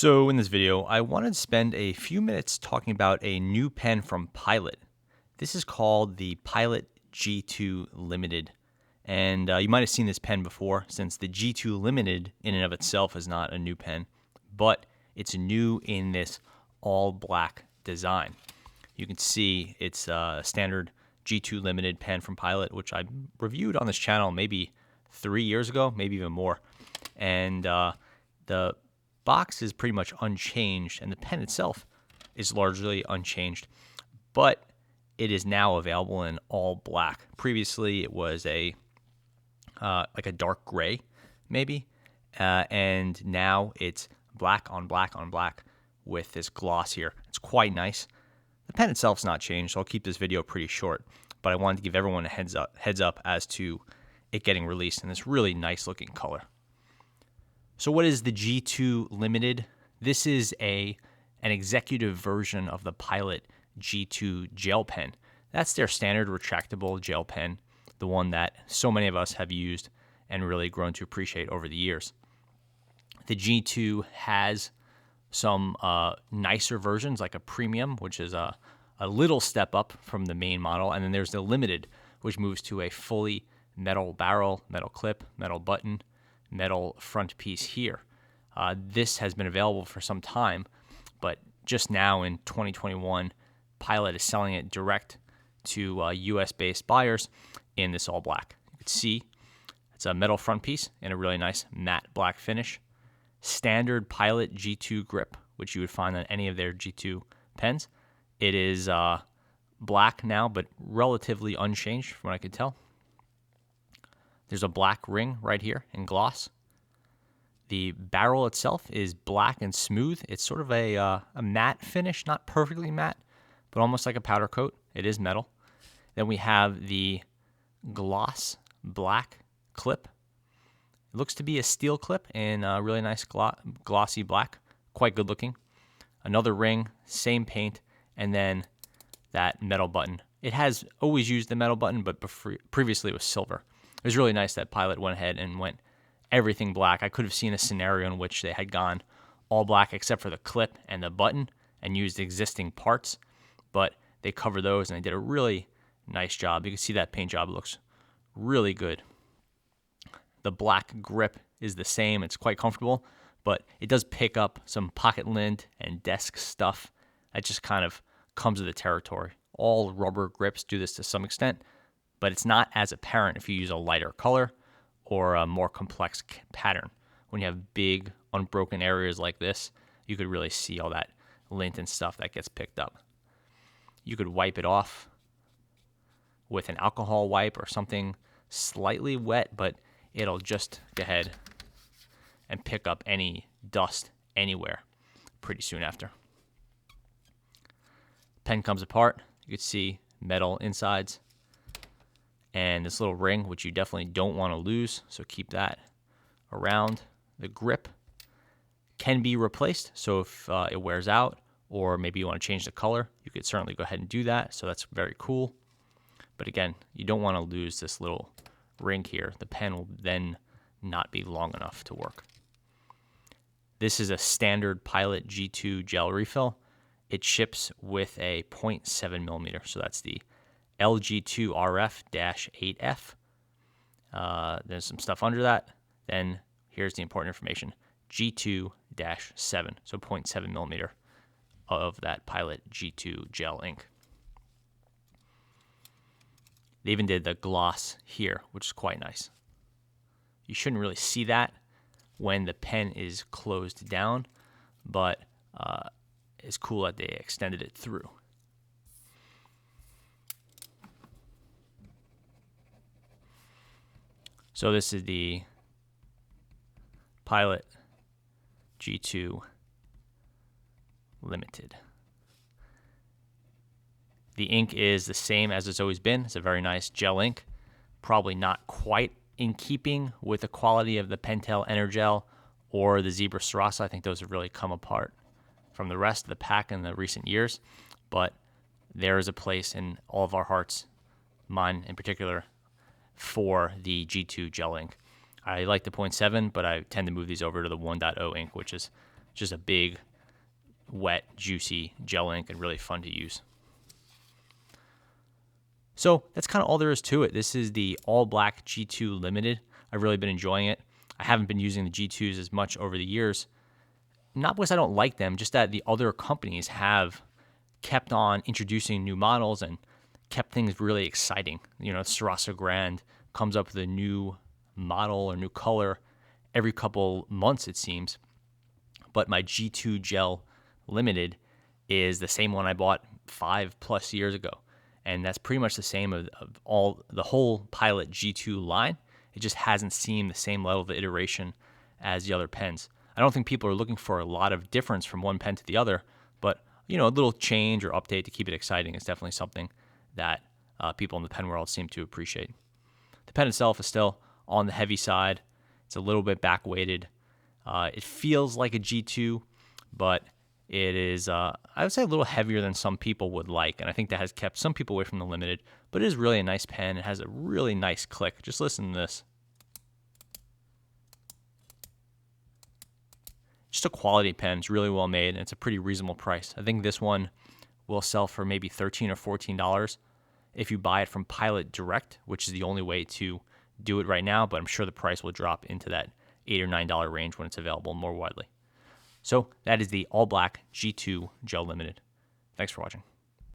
So in this video, I wanted to spend a few minutes talking about a new pen from Pilot. This is called the Pilot G2 Limited. And you might have seen this pen before, since the G2 Limited in and of itself is not a new pen, but it's new in this all black design. You can see it's a standard G2 Limited pen from Pilot, which I reviewed on this channel maybe 3 years ago, maybe even more. And the box is pretty much unchanged, and the pen itself is largely unchanged, but it is now available in all black. Previously, it was a like a dark gray, maybe, and now it's black on black on black with this gloss here. It's quite nice. The pen itself's not changed, so I'll keep this video pretty short, but I wanted to give everyone a heads up as to it getting released in this really nice looking color. So what is the G2 Limited? This is an executive version of the Pilot G2 gel pen. That's their standard retractable gel pen, the one that so many of us have used and really grown to appreciate over the years. The G2 has some nicer versions, like a premium, which is a little step up from the main model, and then there's the Limited, which moves to a fully metal barrel, metal clip, metal button, metal front piece here. This has been available for some time, but just now in 2021, Pilot is selling it direct to US-based buyers in this all black. You can see it's a metal front piece in a really nice matte black finish. Standard Pilot G2 grip, which you would find on any of their G2 pens. It is black now, but relatively unchanged from what I could tell. There's a black ring right here in gloss. The barrel itself is black and smooth. It's sort of a matte finish, not perfectly matte, but almost like a powder coat. It is metal. Then we have the gloss black clip. It looks to be a steel clip in a really nice glossy black. Quite good looking. Another ring, same paint, and then that metal button. It has always used the metal button, but previously it was silver. It was really nice that Pilot went ahead and went everything black. I could have seen a scenario in which they had gone all black except for the clip and the button and used existing parts, but they covered those and they did a really nice job. You can see that paint job looks really good. The black grip is the same. It's quite comfortable, but it does pick up some pocket lint and desk stuff. That just kind of comes with the territory. All rubber grips do this to some extent, but it's not as apparent if you use a lighter color or a more complex pattern. When you have big, unbroken areas like this, you could really see all that lint and stuff that gets picked up. You could wipe it off with an alcohol wipe or something slightly wet, but it'll just go ahead and pick up any dust anywhere pretty soon after. Pen comes apart. You can see metal insides and this little ring, which you definitely don't want to lose, so keep that around. The grip can be replaced, so if it wears out or maybe you want to change the color, you could certainly go ahead and do that, so that's very cool. But again, you don't want to lose this little ring here. The pen will then not be long enough to work. This is a standard Pilot G2 gel refill. It ships with a 0.7 millimeter, so that's the LG2RF-8F. There's some stuff under that. Then here's the important information. G2-7, so 0.7 millimeter of that Pilot G2 gel ink. They even did the gloss here, which is quite nice. You shouldn't really see that when the pen is closed down, but it's cool that they extended it through. So this is the Pilot G2 Limited. The ink is the same as it's always been. It's a very nice gel ink. Probably not quite in keeping with the quality of the Pentel Energel or the Zebra Sarasa. I think those have really come apart from the rest of the pack in the recent years. But there is a place in all of our hearts, mine in particular, for the G2 gel ink. I like the 0.7, but I tend to move these over to the 1.0 ink, which is Just a big, wet, juicy gel ink and really fun to use. So that's kind of all there is to it. This is the All Black G2 Limited. I've really been enjoying it. I haven't been using the G2s as much over the years. Not because I don't like them, just that the other companies have kept on introducing new models and kept things really exciting. Sarasa Grand comes up with a new model or new color every couple months, it seems. But my G2 Gel Limited is the same one I bought 5+ years ago. And that's pretty much the same of all the whole Pilot G2 line. It just hasn't seen the same level of iteration as the other pens. I don't think people are looking for a lot of difference from one pen to the other, but a little change or update to keep it exciting is definitely something that people in the pen world seem to appreciate. The pen itself is still on the heavy side. It's a little bit back weighted. It feels like a G2, but it is, I would say, a little heavier than some people would like, and I think that has kept some people away from the Limited, but it is really a nice pen. It has a really nice click. Just listen to this. Just a quality pen. It's really well made, and it's a pretty reasonable price. I think this one will sell for maybe $13 or $14 if you buy it from Pilot Direct, which is the only way to do it right now, but I'm sure the price will drop into that $8 or $9 range when it's available more widely. So that is the All Black G2 Gel Limited. Thanks for watching.